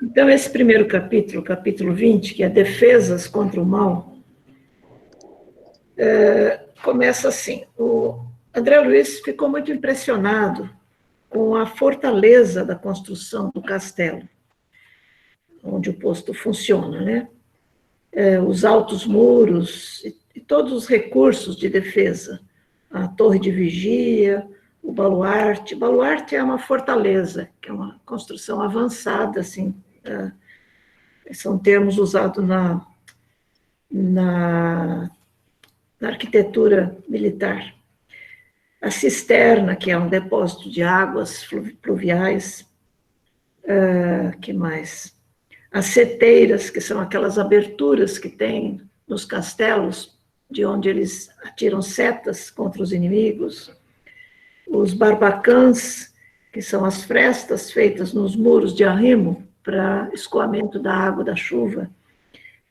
Então, esse primeiro capítulo, capítulo 20, que é Defesas contra o Mal, começa assim. O André Luiz ficou muito impressionado com a fortaleza da construção do castelo, onde o posto funciona, né? Os altos muros e todos os recursos de defesa, a torre de vigia, o baluarte. Baluarte é uma fortaleza, que é uma construção avançada, assim, são termos usados na arquitetura militar. A cisterna, que é um depósito de águas pluviais, que mais? As seteiras, que são aquelas aberturas que tem nos castelos, de onde eles atiram setas contra os inimigos. Os barbacãs, que são as frestas feitas nos muros de arrimo para escoamento da água da chuva.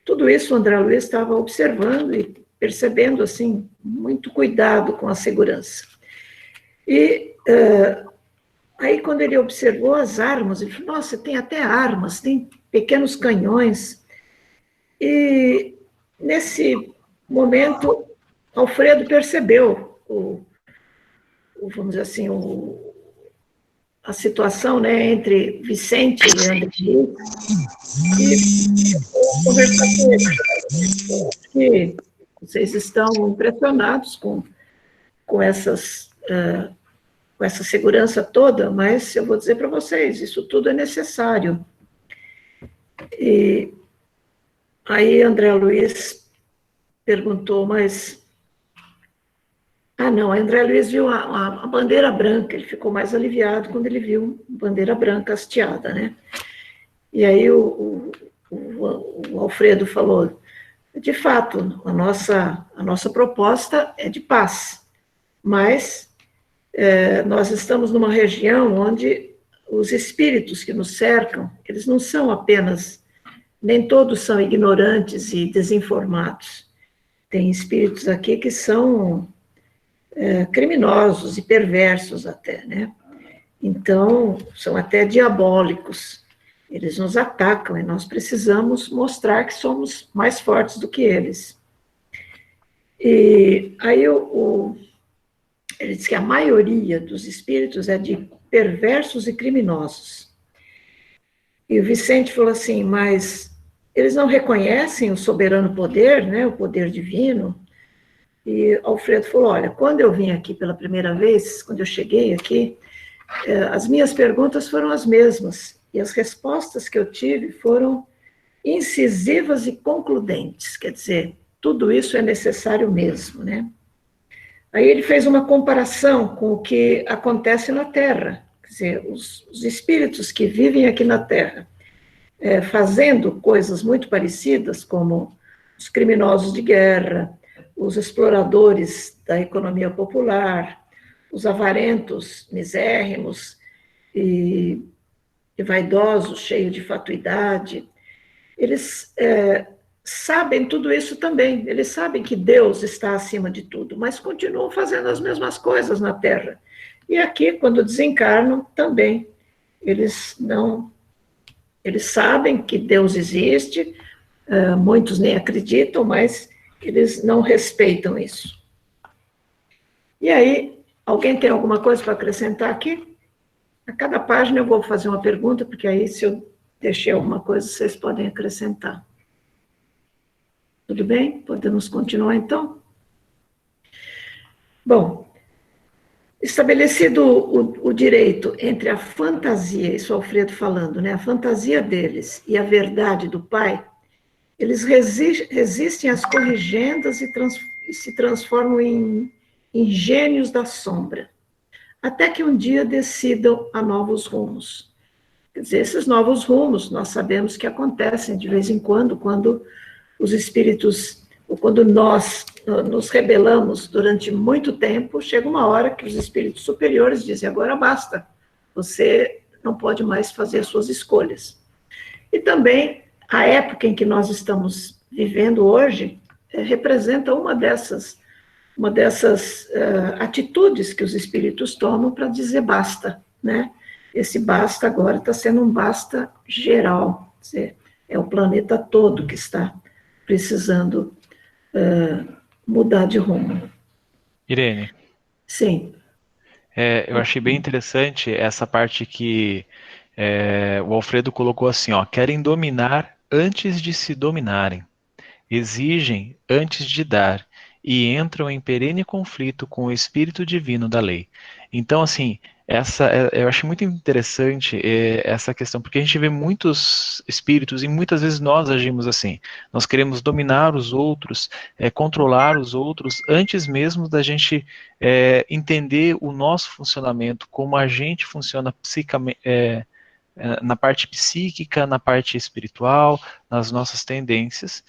Tudo isso o André Luiz estava observando e percebendo, assim, muito cuidado com a segurança. E aí, quando ele observou as armas, ele falou, nossa, tem até armas, tem pequenos canhões. E, nesse momento, Alfredo percebeu, vamos dizer assim, a situação, né, entre Vicente e André Luiz, e conversar com ele. Que vocês estão impressionados com essa segurança toda, mas eu vou dizer para vocês, isso tudo é necessário. E aí André Luiz perguntou, mas... não, André Luiz viu a bandeira branca, ele ficou mais aliviado quando ele viu a bandeira branca hasteada, né? E aí o Alfredo falou, de fato, a nossa proposta é de paz, mas nós estamos numa região onde os espíritos que nos cercam, eles não são apenas, nem todos são ignorantes e desinformados. Tem espíritos aqui que são criminosos e perversos até, né? Então, são até diabólicos. Eles nos atacam e nós precisamos mostrar que somos mais fortes do que eles. E aí ele diz que a maioria dos espíritos é de perversos e criminosos. E o Vicente falou assim, mas eles não reconhecem o soberano poder, né, o poder divino? E Alfredo falou, olha, quando eu vim aqui pela primeira vez, quando eu cheguei aqui, as minhas perguntas foram as mesmas, e as respostas que eu tive foram incisivas e concludentes, quer dizer, tudo isso é necessário mesmo, né? Aí ele fez uma comparação com o que acontece na Terra, quer dizer, os espíritos que vivem aqui na Terra, fazendo coisas muito parecidas, como os criminosos de guerra, os exploradores da economia popular, os avarentos misérrimos e vaidosos, cheios de fatuidade, eles sabem tudo isso também, eles sabem que Deus está acima de tudo, mas continuam fazendo as mesmas coisas na Terra. E aqui, quando desencarnam, também, eles sabem que Deus existe, muitos nem acreditam, mas eles não respeitam isso. E aí, alguém tem alguma coisa para acrescentar aqui? A cada página eu vou fazer uma pergunta, porque aí, se eu deixei alguma coisa, vocês podem acrescentar. Tudo bem? Podemos continuar, então? Bom, estabelecido o direito entre a fantasia, isso Alfredo falando, né, a fantasia deles e a verdade do Pai, eles resistem às corrigendas e se transformam em gênios da sombra, até que um dia decidam a novos rumos. Quer dizer, esses novos rumos, nós sabemos que acontecem de vez em quando os espíritos, ou quando nós nos rebelamos durante muito tempo, chega uma hora que os espíritos superiores dizem, agora basta, você não pode mais fazer as suas escolhas. E também, a época em que nós estamos vivendo hoje, representa uma dessas atitudes que os espíritos tomam para dizer basta, né? esse basta agora está sendo um basta geral, quer dizer, é o planeta todo que está precisando mudar de rumo. Irene, Sim, eu achei bem interessante essa parte que o Alfredo colocou assim, ó, querem dominar antes de se dominarem, exigem antes de dar e entram em perene conflito com o espírito divino da lei. Então, assim, eu acho muito interessante essa questão, porque a gente vê muitos espíritos e muitas vezes nós agimos assim. Nós queremos dominar os outros, controlar os outros, antes mesmo da gente entender o nosso funcionamento, como a gente funciona psicamente, na parte psíquica, na parte espiritual, nas nossas tendências,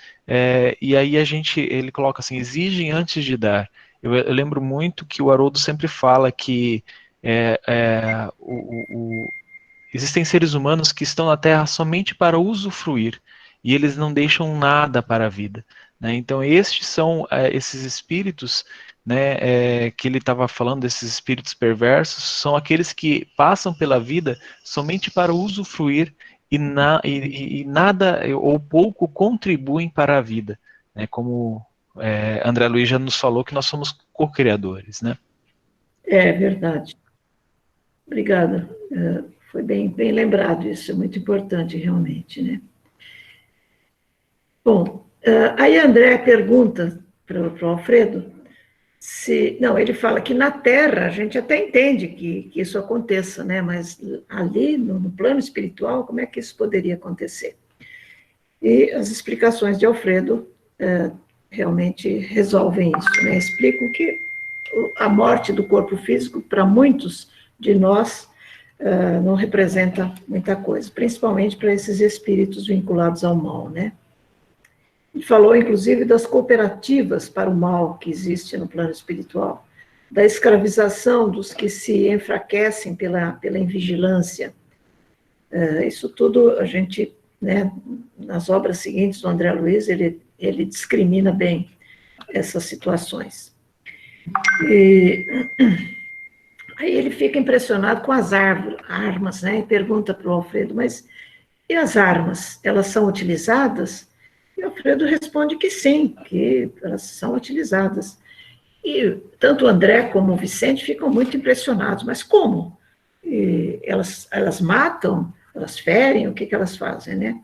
e aí ele coloca assim, exigem antes de dar. Eu lembro muito que o Haroldo sempre fala que é, é, o, existem seres humanos que estão na Terra somente para usufruir, e eles não deixam nada para a vida. Né? Então, estes são esses espíritos, né, que ele estava falando, desses espíritos perversos, são aqueles que passam pela vida somente para usufruir e nada ou pouco contribuem para a vida. Né? Como André Luiz já nos falou que nós somos co-criadores. Né? é verdade. Obrigada. Foi bem lembrado isso, é muito importante realmente, né? Bom, aí André pergunta para o Alfredo se... Não, ele fala que na Terra a gente até entende que isso aconteça, né? Mas ali, no plano espiritual, como é que isso poderia acontecer? E as explicações de Alfredo realmente resolvem isso, né? Explicam que a morte do corpo físico, para muitos de nós, não representa muita coisa, principalmente para esses espíritos vinculados ao mal, né? Ele falou, inclusive, das cooperativas para o mal que existe no plano espiritual, da escravização dos que se enfraquecem pela invigilância. Isso tudo a gente, né, nas obras seguintes do André Luiz, ele discrimina bem essas situações. E aí ele fica impressionado com as armas, né, e pergunta para o Alfredo, mas e as armas, elas são utilizadas? E o Alfredo responde que sim, que elas são utilizadas. E tanto o André como o Vicente ficam muito impressionados, mas como? E elas matam, elas ferem, o que elas fazem, né?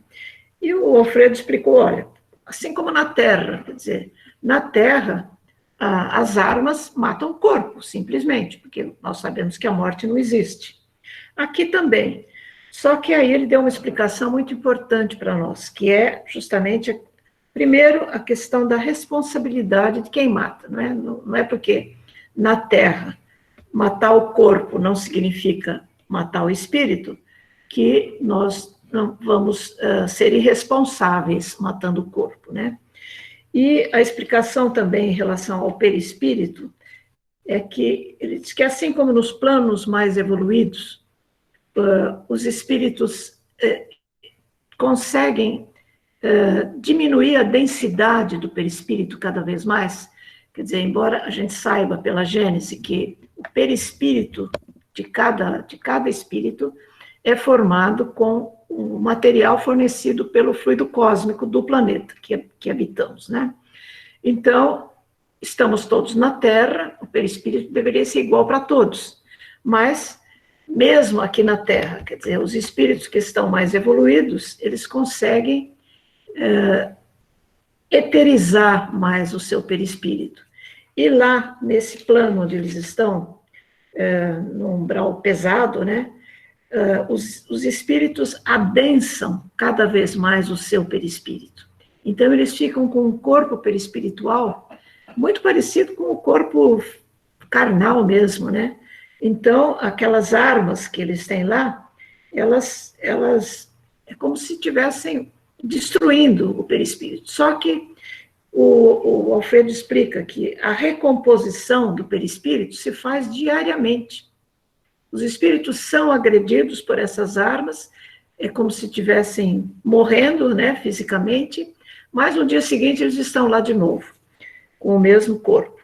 E o Alfredo explicou, olha, assim como na Terra, quer dizer, na Terra, as armas matam o corpo, simplesmente, porque nós sabemos que a morte não existe. Aqui também. Só que aí ele deu uma explicação muito importante para nós, que é justamente, primeiro, a questão da responsabilidade de quem mata. Não é porque na Terra matar o corpo não significa matar o espírito, que nós não vamos ser irresponsáveis matando o corpo, né? E a explicação também em relação ao perispírito é que ele diz que assim como nos planos mais evoluídos, os espíritos conseguem diminuir a densidade do perispírito cada vez mais. Quer dizer, embora a gente saiba pela Gênese que o perispírito de cada espírito é formado com o material fornecido pelo fluido cósmico do planeta que habitamos, né? Então, estamos todos na Terra, o perispírito deveria ser igual para todos, mas mesmo aqui na Terra, quer dizer, os espíritos que estão mais evoluídos, eles conseguem eterizar mais o seu perispírito. E lá, nesse plano onde eles estão, no umbral pesado, né, os espíritos adensam cada vez mais o seu perispírito. Então, eles ficam com um corpo perispiritual muito parecido com o corpo carnal mesmo, né? Então, aquelas armas que eles têm lá, elas é como se estivessem destruindo o perispírito. Só que o Alfredo explica que a recomposição do perispírito se faz diariamente. Os espíritos são agredidos por essas armas, é como se estivessem morrendo, né, fisicamente, mas no dia seguinte eles estão lá de novo, com o mesmo corpo.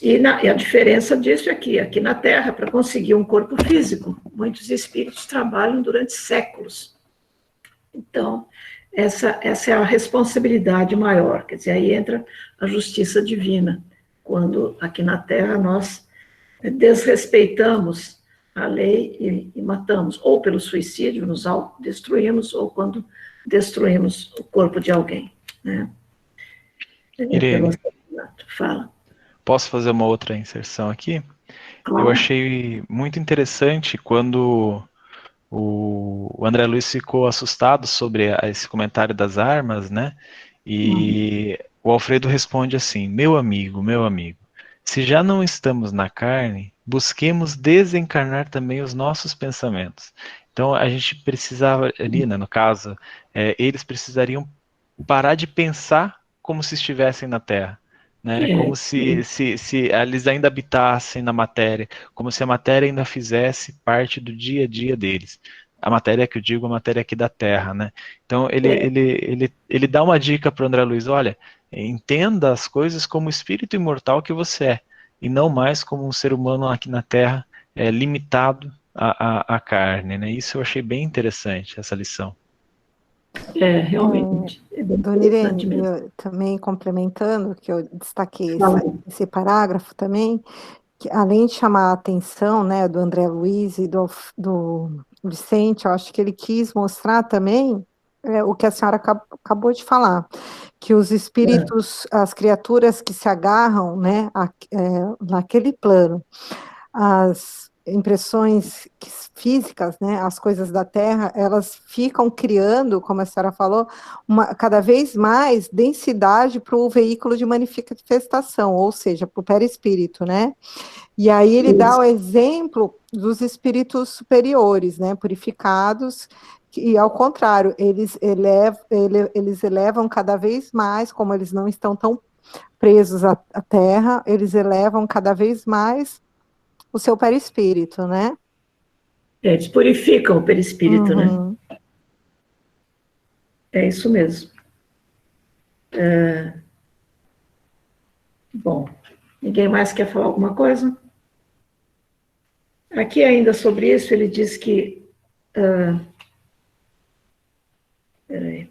E a diferença disso é que aqui na Terra, para conseguir um corpo físico, muitos espíritos trabalham durante séculos. Então, essa é a responsabilidade maior, quer dizer, aí entra a justiça divina, quando aqui na Terra nós desrespeitamos a lei e matamos, ou pelo suicídio, nos autodestruímos, ou quando destruímos o corpo de alguém, né? Pelo Irene, assassinato. Fala. posso fazer uma outra inserção aqui? Eu Claro. achei muito interessante quando o André Luiz ficou assustado sobre esse comentário das armas, né? E o Alfredo responde assim: meu amigo, se já não estamos na carne, busquemos desencarnar também os nossos pensamentos. Então a gente precisava, ali, né, no caso, eles precisariam parar de pensar como se estivessem na Terra. Né, como se eles ainda habitassem na matéria, como se a matéria ainda fizesse parte do dia a dia deles. A matéria que eu digo, a matéria aqui da Terra, né? Então ele dá uma dica para o André Luiz: olha, entenda as coisas como o espírito imortal que você é, e não mais como um ser humano aqui na Terra, limitado à carne, né? Isso eu achei bem interessante, essa lição. Realmente, é bem Dona interessante Irene, mesmo. eu também complementando, que eu destaquei Fala. esse parágrafo também, que além de chamar a atenção, né, do André Luiz e do Vicente, eu acho que ele quis mostrar também o que a senhora acabou de falar, que os espíritos, as criaturas que se agarram, né, naquele plano, as impressões físicas, né, as coisas da Terra, elas ficam criando, como a senhora falou, cada vez mais densidade para o veículo de manifestação, ou seja, para o perispírito, né? E aí ele dá o exemplo dos espíritos superiores, né, purificados, e ao contrário, eles elevam cada vez mais, como eles não estão tão presos à Terra, eles elevam cada vez mais o seu perispírito, né? Eles purificam o perispírito, né? Uhum. É isso mesmo. Bom, ninguém mais quer falar alguma coisa? Aqui ainda sobre isso, ele diz que... peraí.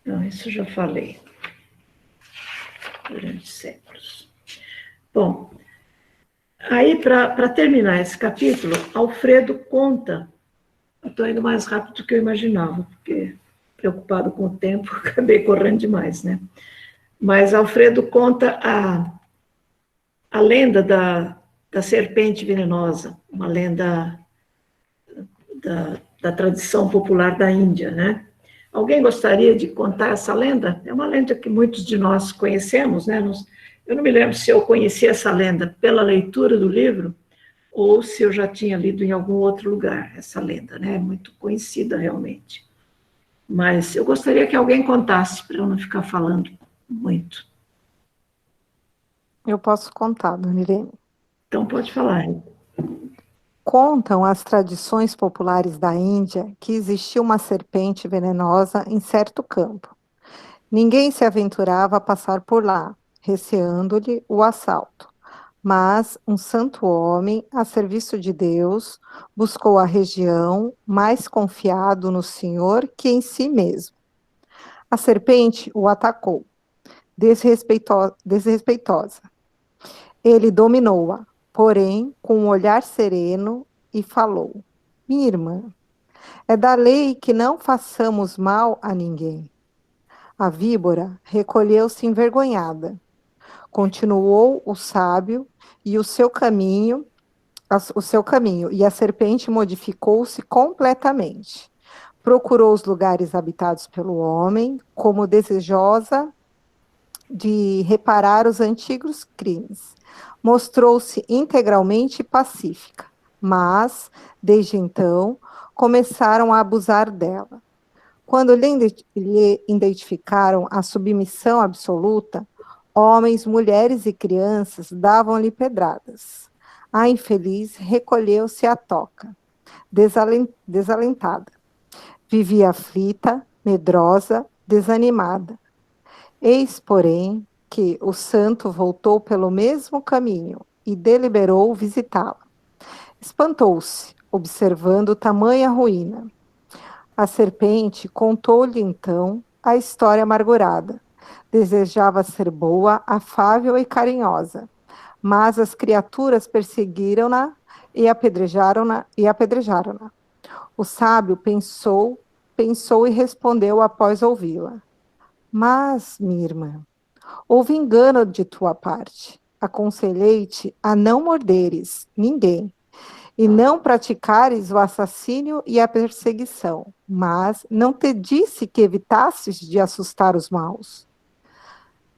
Não, isso eu já falei. Durante séculos. Bom, aí para terminar esse capítulo, Alfredo conta... Estou indo mais rápido do que eu imaginava, porque preocupado com o tempo, acabei correndo demais, né? Mas Alfredo conta a lenda da serpente venenosa, uma lenda da tradição popular da Índia, né? Alguém gostaria de contar essa lenda? É uma lenda que muitos de nós conhecemos, né? Eu não me lembro se eu conheci essa lenda pela leitura do livro ou se eu já tinha lido em algum outro lugar essa lenda, né? É muito conhecida realmente. Mas eu gostaria que alguém contasse, para eu não ficar falando muito. Eu posso contar, Dona Irene. Então, pode falar. Contam as tradições populares da Índia que existiu uma serpente venenosa em certo campo. Ninguém se aventurava a passar por lá, receando-lhe o assalto. Mas um santo homem, a serviço de Deus, buscou a região, mais confiado no Senhor que em si mesmo. A serpente o atacou, desrespeitosa. Ele dominou-a, porém, com um olhar sereno, e falou: minha irmã, é da lei que não façamos mal a ninguém. A víbora recolheu-se envergonhada. Continuou o sábio e o seu caminho, e a serpente modificou-se completamente. Procurou os lugares habitados pelo homem, como desejosa de reparar os antigos crimes. Mostrou-se integralmente pacífica, mas, desde então, começaram a abusar dela. Quando lhe identificaram a submissão absoluta, homens, mulheres e crianças davam-lhe pedradas. A infeliz recolheu-se à toca, desalentada. Vivia aflita, medrosa, desanimada. Eis, porém, que o santo voltou pelo mesmo caminho e deliberou visitá-la. Espantou-se, observando tamanha ruína. A serpente contou-lhe então a história amargurada. Desejava ser boa, afável e carinhosa, mas as criaturas perseguiram-na e apedrejaram-na. O sábio pensou e respondeu após ouvi-la. Mas, minha irmã, houve engano de tua parte. Aconselhei-te a não morderes ninguém e não praticares o assassínio e a perseguição, mas não te disse que evitasses de assustar os maus.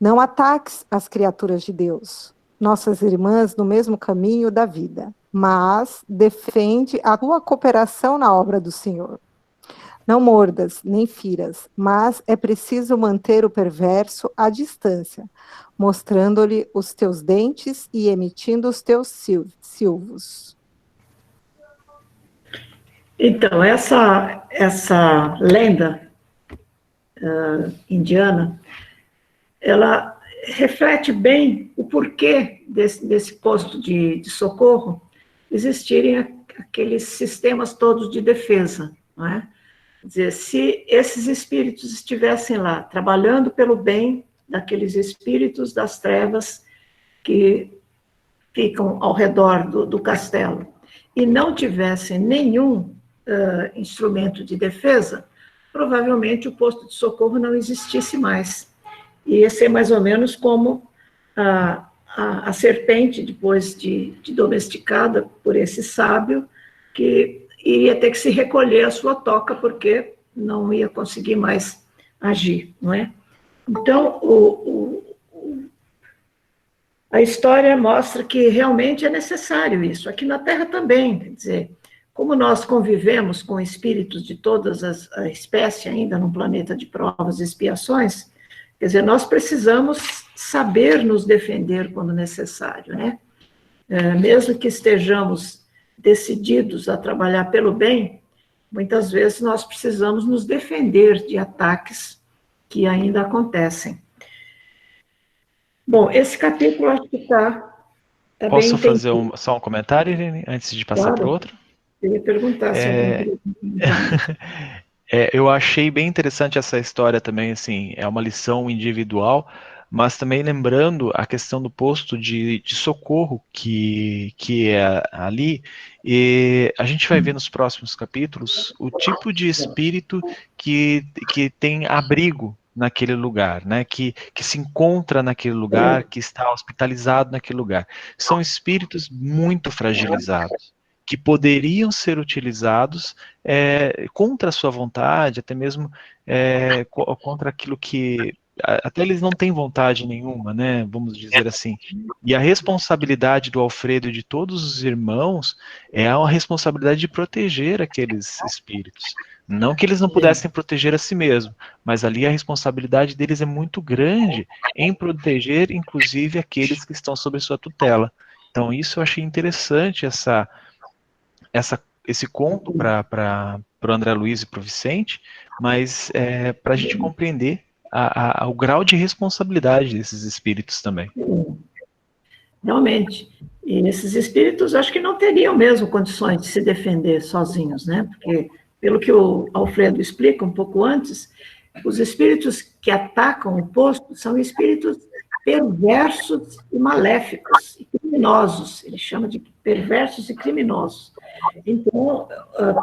Não ataques as criaturas de Deus, nossas irmãs no mesmo caminho da vida, mas defende a tua cooperação na obra do Senhor. Não mordas, nem firas, mas é preciso manter o perverso à distância, mostrando-lhe os teus dentes e emitindo os teus silvos. Então, essa lenda indiana, ela reflete bem o porquê desse posto de socorro existirem aqueles sistemas todos de defesa, não é? Quer dizer, se esses espíritos estivessem lá, trabalhando pelo bem daqueles espíritos das trevas que ficam ao redor do castelo, e não tivessem nenhum instrumento de defesa, provavelmente o posto de socorro não existisse mais. Ia ser mais ou menos como a serpente, depois de domesticada por esse sábio, que iria ter que se recolher a sua toca, porque não ia conseguir mais agir, não é? Então, a história mostra que realmente é necessário isso. Aqui na Terra também, quer dizer, como nós convivemos com espíritos de todas as espécies ainda num planeta de provas e expiações, quer dizer, nós precisamos saber nos defender quando necessário, né? Mesmo que estejamos decididos a trabalhar pelo bem, muitas vezes nós precisamos nos defender de ataques que ainda acontecem. Bom, esse capítulo acho que está bem. Posso fazer só um comentário, Irene, antes de passar para o outro? Eu ia perguntar se alguém eu achei bem interessante essa história também, assim, é uma lição individual, mas também lembrando a questão do posto de socorro que é ali, e a gente vai ver nos próximos capítulos o tipo de espírito que tem abrigo naquele lugar, né, que se encontra naquele lugar, que está hospitalizado naquele lugar. São espíritos muito fragilizados, que poderiam ser utilizados contra a sua vontade, até mesmo contra aquilo que até eles não têm vontade nenhuma, né? Vamos dizer assim. E a responsabilidade do Alfredo e de todos os irmãos é a responsabilidade de proteger aqueles espíritos. Não que eles não pudessem proteger a si mesmos, mas ali a responsabilidade deles é muito grande em proteger, inclusive, aqueles que estão sob sua tutela. Então, isso eu achei interessante, esse conto para o André Luiz e para o Vicente, mas para a gente compreender o grau de responsabilidade desses espíritos também. Realmente. E esses espíritos acho que não teriam mesmo condições de se defender sozinhos, né? Porque, pelo que o Alfredo explica um pouco antes, os espíritos que atacam o posto são espíritos perversos e maléficos, e criminosos. Ele chama de perversos e criminosos. Então,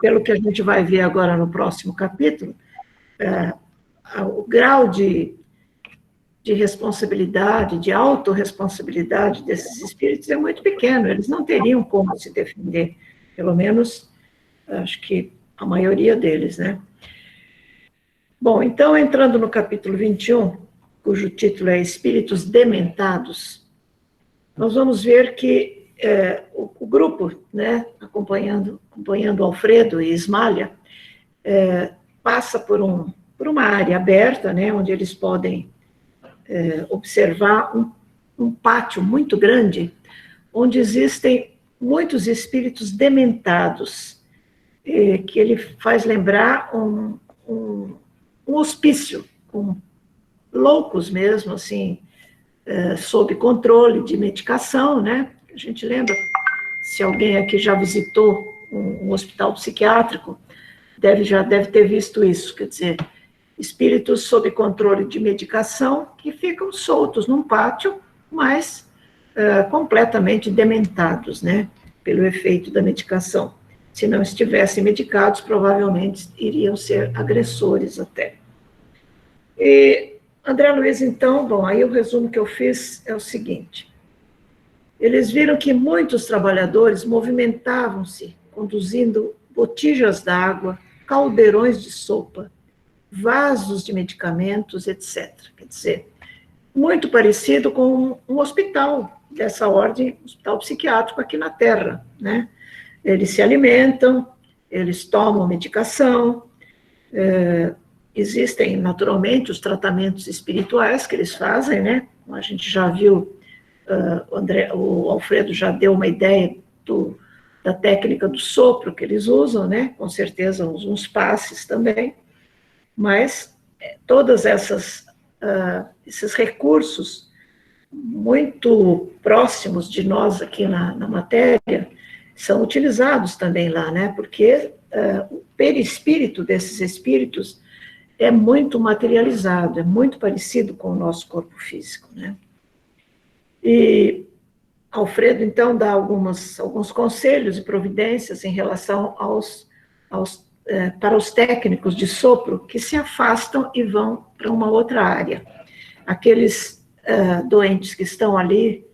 pelo que a gente vai ver agora no próximo capítulo, o grau de responsabilidade, de autorresponsabilidade desses espíritos é muito pequeno, eles não teriam como se defender, pelo menos, acho que a maioria deles, né? Bom, então, entrando no capítulo 21, cujo título é Espíritos Dementados, nós vamos ver que o grupo, né, acompanhando Alfredo e Ismália, passa por uma área aberta, né, onde eles podem observar um pátio muito grande, onde existem muitos espíritos dementados, que ele faz lembrar um hospício, com loucos mesmo, assim, sob controle de medicação, né? A gente lembra, se alguém aqui já visitou um hospital psiquiátrico, já deve ter visto isso, quer dizer, espíritos sob controle de medicação que ficam soltos num pátio, mas completamente dementados, né? Pelo efeito da medicação. Se não estivessem medicados, provavelmente iriam ser agressores até. E André Luiz, então, bom, aí o resumo que eu fiz é o seguinte: eles viram que muitos trabalhadores movimentavam-se, conduzindo botijas d'água, caldeirões de sopa, vasos de medicamentos, etc. Quer dizer, muito parecido com um hospital dessa ordem, hospital psiquiátrico aqui na Terra, né? Eles se alimentam, eles tomam medicação, existem, naturalmente, os tratamentos espirituais que eles fazem, né? A gente já viu, o Alfredo já deu uma ideia da técnica do sopro que eles usam, né? Com certeza uns passes também, mas todas esses recursos muito próximos de nós aqui na matéria são utilizados também lá, né? Porque o perispírito desses espíritos é muito materializado, é muito parecido com o nosso corpo físico, né? E Alfredo, então, dá alguns conselhos e providências em relação para os técnicos de sopro que se afastam e vão para uma outra área. Aqueles doentes que estão ali,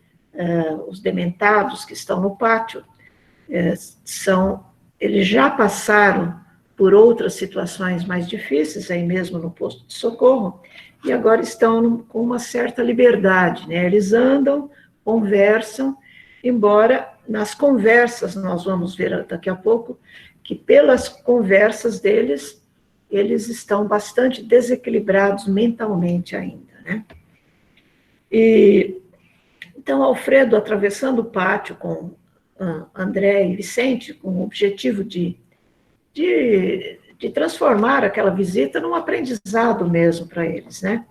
os dementados que estão no pátio, eles já passaram por outras situações mais difíceis, aí mesmo no posto de socorro, e agora estão com uma certa liberdade, né? Eles andam, conversam, embora nas conversas, nós vamos ver daqui a pouco, que pelas conversas deles, eles estão bastante desequilibrados mentalmente ainda, né? E então, Alfredo, atravessando o pátio com André e Vicente, com o objetivo de transformar aquela visita num aprendizado mesmo para eles, né?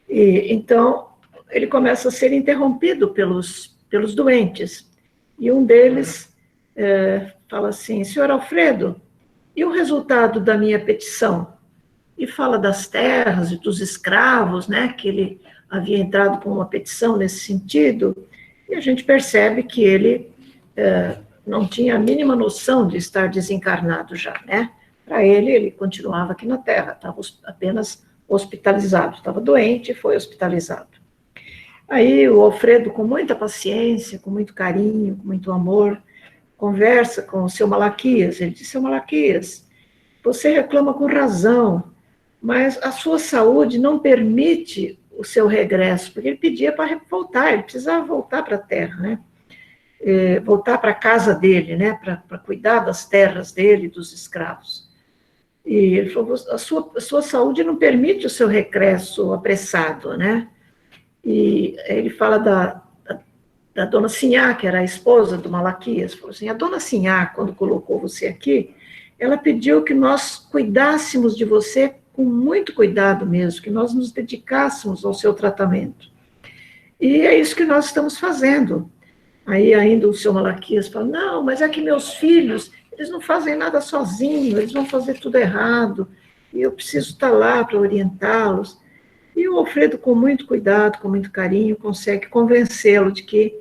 E então, ele começa a ser interrompido pelos doentes, e um deles fala assim: senhor Alfredo, e o resultado da minha petição? E fala das terras e dos escravos, né, que ele havia entrado com uma petição nesse sentido, e a gente percebe que ele não tinha a mínima noção de estar desencarnado já, né? Para ele continuava aqui na Terra, estava apenas hospitalizado, estava doente e foi hospitalizado. Aí o Alfredo, com muita paciência, com muito carinho, com muito amor, conversa com o seu Malaquias. Ele diz: seu Malaquias, você reclama com razão, mas a sua saúde não permite o seu regresso, porque ele pedia para voltar, ele precisava voltar para a Terra, né? Voltar para a casa dele, né? Para cuidar das terras dele, dos escravos. E ele falou: a sua saúde não permite o seu regresso apressado, né? E ele fala da dona Sinhá, que era a esposa do Malaquias, falou assim: a dona Sinhá, quando colocou você aqui, ela pediu que nós cuidássemos de você com muito cuidado mesmo, que nós nos dedicássemos ao seu tratamento. E é isso que nós estamos fazendo. Aí ainda o seu Malaquias fala: não, mas é que meus filhos, eles não fazem nada sozinhos, eles vão fazer tudo errado, e eu preciso estar lá para orientá-los. E o Alfredo, com muito cuidado, com muito carinho, consegue convencê-lo de que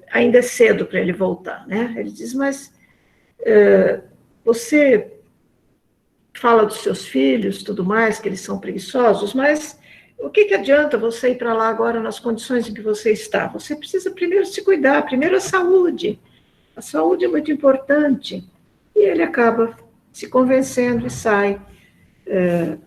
ainda é cedo para ele voltar, né? Ele diz: mas você fala dos seus filhos, tudo mais, que eles são preguiçosos, mas o que adianta você ir para lá agora nas condições em que você está? Você precisa primeiro se cuidar, primeiro a saúde. A saúde é muito importante. E ele acaba se convencendo e sai.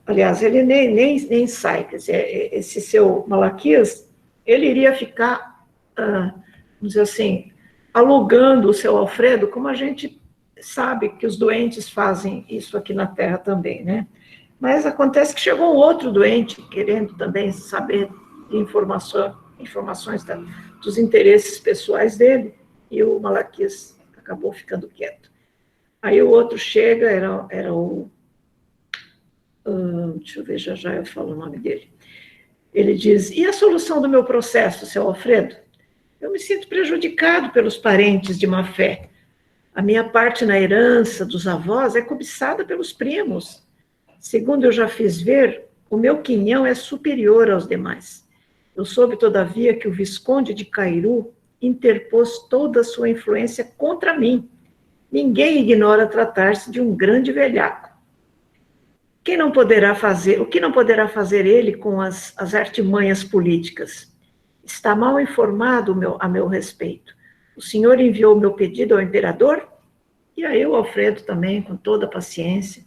Aliás, ele nem sai, quer dizer, esse seu Malaquias, ele iria ficar, vamos dizer assim, alugando o seu Alfredo, como a gente sabe que os doentes fazem isso aqui na Terra também, né? Mas acontece que chegou um outro doente, querendo também saber de informações dos interesses pessoais dele, e o Malaquias acabou ficando quieto. Aí o outro chega, era o... deixa eu ver, já eu falo o nome dele. ele diz, e a solução do meu processo, seu Alfredo? Eu me sinto prejudicado pelos parentes de má fé. A minha parte na herança dos avós é cobiçada pelos primos. Segundo eu já fiz ver, o meu quinhão é superior aos demais. Eu soube, todavia, que o Visconde de Cairu interpôs toda a sua influência contra mim. Ninguém ignora tratar-se de um grande velhaco. O que não poderá fazer ele com as artimanhas políticas? Está mal informado a meu respeito. O senhor enviou meu pedido ao imperador? E aí o Alfredo também, com toda a paciência,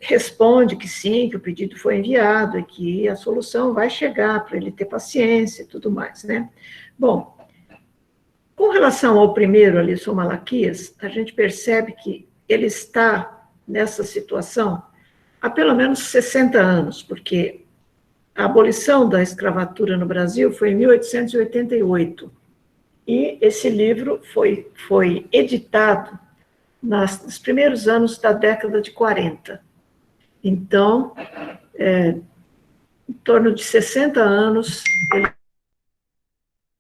responde que sim, que o pedido foi enviado e que a solução vai chegar para ele ter paciência e tudo mais, né? Bom, com relação ao primeiro ali, São Malaquias, a gente percebe que ele está nessa situação há pelo menos 60 anos, porque a abolição da escravatura no Brasil foi em 1888, e esse livro foi editado nos primeiros anos da década de 40. Então, em torno de 60 anos,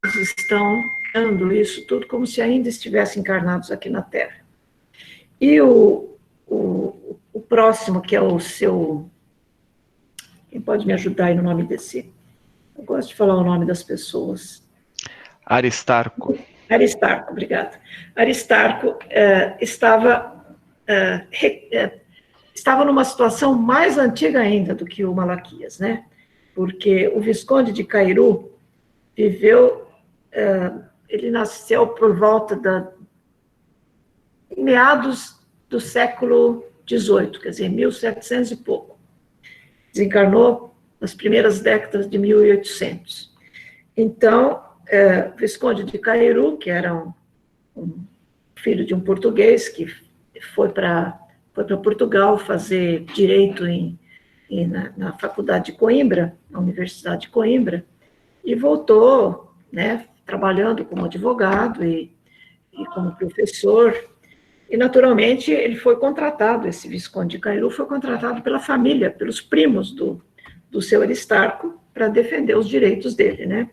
eles estão dando isso tudo como se ainda estivessem encarnados aqui na Terra. E o próximo, que é o seu... Quem pode me ajudar aí no nome desse? Eu gosto de falar o nome das pessoas. Aristarco. Aristarco, obrigada. Aristarco estava numa situação mais antiga ainda do que o Malaquias, né? Porque o Visconde de Cairu viveu, ele nasceu por volta em meados do século XVIII, quer dizer, 1700 e pouco. Desencarnou nas primeiras décadas de 1800. Então, Visconde de Cairu, que era um filho de um português que foi para Portugal fazer direito na faculdade de Coimbra, na Universidade de Coimbra, e voltou, né, trabalhando como advogado e como professor. E, naturalmente, ele foi contratado, esse Visconde de Cairu foi contratado pela família, pelos primos do seu Aristarco, para defender os direitos dele, né?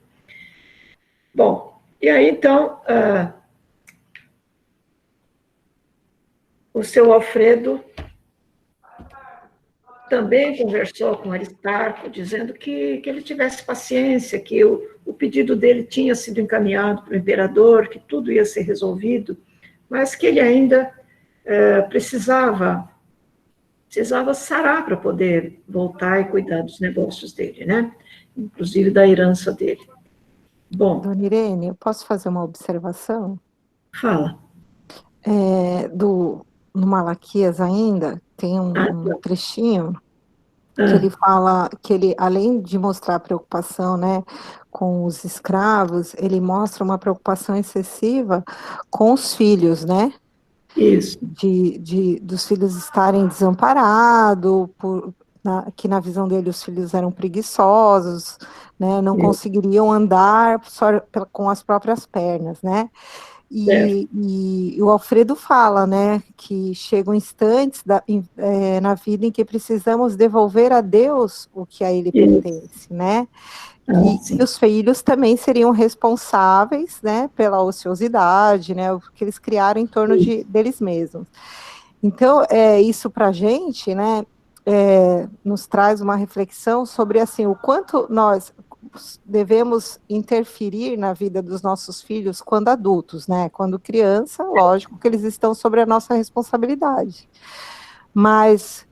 Bom, e aí, então, o seu Alfredo também conversou com Aristarco, dizendo que ele tivesse paciência, que o pedido dele tinha sido encaminhado para o imperador, que tudo ia ser resolvido, mas que ele ainda precisava sarar para poder voltar e cuidar dos negócios dele, né? Inclusive da herança dele. Bom. Dona Irene, eu posso fazer uma observação? Fala. No Malaquias ainda, tem um trechinho que ele fala que ele, além de mostrar preocupação, né, com os escravos, ele mostra uma preocupação excessiva com os filhos, né? Isso. Dos filhos estarem desamparados, que na visão dele os filhos eram preguiçosos, né, não conseguiriam andar só com as próprias pernas, né? E o Alfredo fala, né, que chegam instantes na vida em que precisamos devolver a Deus o que a ele pertence, né? E os filhos também seriam responsáveis, né, pela ociosidade, né, o que eles criaram em torno deles mesmos. Então, isso para a gente, né, nos traz uma reflexão sobre, assim, o quanto nós devemos interferir na vida dos nossos filhos quando adultos, né? Quando criança, lógico que eles estão sobre a nossa responsabilidade. Mas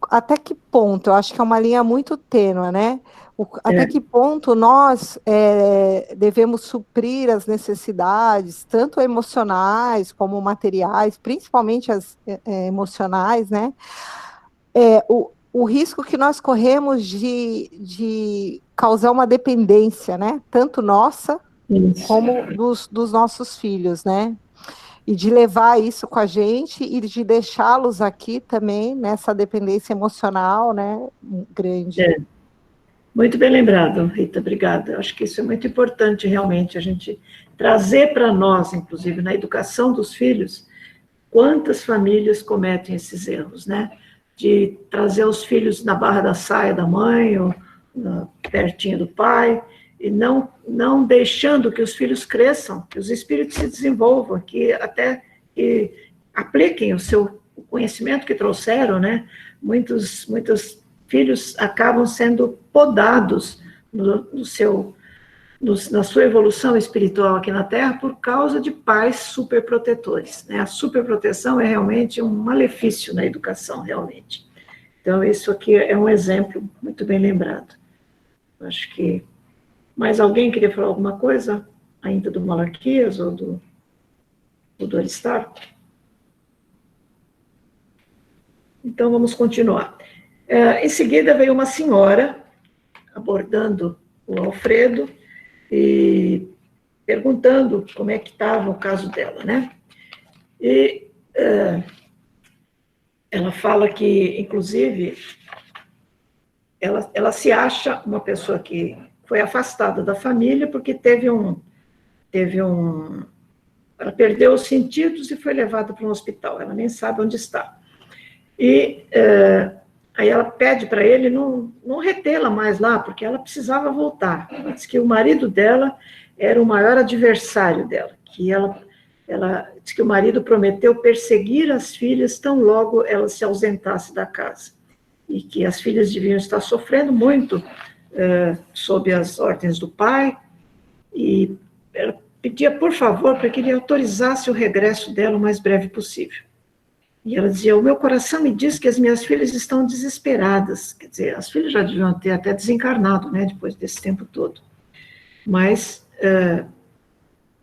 até que ponto? Eu acho que é uma linha muito tênue, né? Até que ponto nós devemos suprir as necessidades, tanto emocionais como materiais, principalmente as emocionais, né? O risco que nós corremos de causar uma dependência, né? Tanto nossa como dos nossos filhos, né? E de levar isso com a gente e de deixá-los aqui também nessa dependência emocional, né? Grande. Muito bem lembrado, Rita, obrigada. Acho que isso é muito importante, realmente, a gente trazer para nós, inclusive, na educação dos filhos, quantas famílias cometem esses erros, né? De trazer os filhos na barra da saia da mãe, pertinho do pai, e não deixando que os filhos cresçam, que os espíritos se desenvolvam, que até que apliquem o conhecimento que trouxeram, né? Muitos filhos acabam sendo podados na sua evolução espiritual aqui na Terra por causa de pais superprotetores, né? A superproteção é realmente um malefício na educação, realmente. Então, isso aqui é um exemplo muito bem lembrado. Acho que... Mais alguém queria falar alguma coisa? Ainda do Malaquias ou do Aristarco? Então, vamos continuar. Em seguida, veio uma senhora abordando o Alfredo e perguntando como é que estava o caso dela, né? E ela fala que, inclusive, ela se acha uma pessoa que foi afastada da família porque ela perdeu os sentidos e foi levada para um hospital, ela nem sabe onde está. E aí ela pede para ele não retê-la mais lá, porque ela precisava voltar. Ela disse que o marido dela era o maior adversário dela, que ela disse que o marido prometeu perseguir as filhas tão logo ela se ausentasse da casa, e que as filhas deviam estar sofrendo muito sob as ordens do pai, e ela pedia, por favor, para que ele autorizasse o regresso dela o mais breve possível. E ela dizia, o meu coração me diz que as minhas filhas estão desesperadas. Quer dizer, as filhas já deviam ter até desencarnado, né, depois desse tempo todo. Mas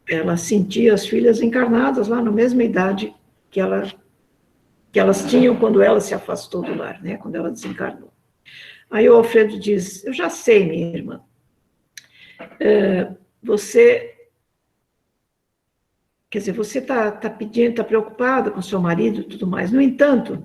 ela sentia as filhas encarnadas lá na mesma idade que elas tinham quando ela se afastou do lar, né, quando ela desencarnou. Aí o Alfredo diz, eu já sei, minha irmã, você está pedindo, está preocupada com seu marido e tudo mais. No entanto,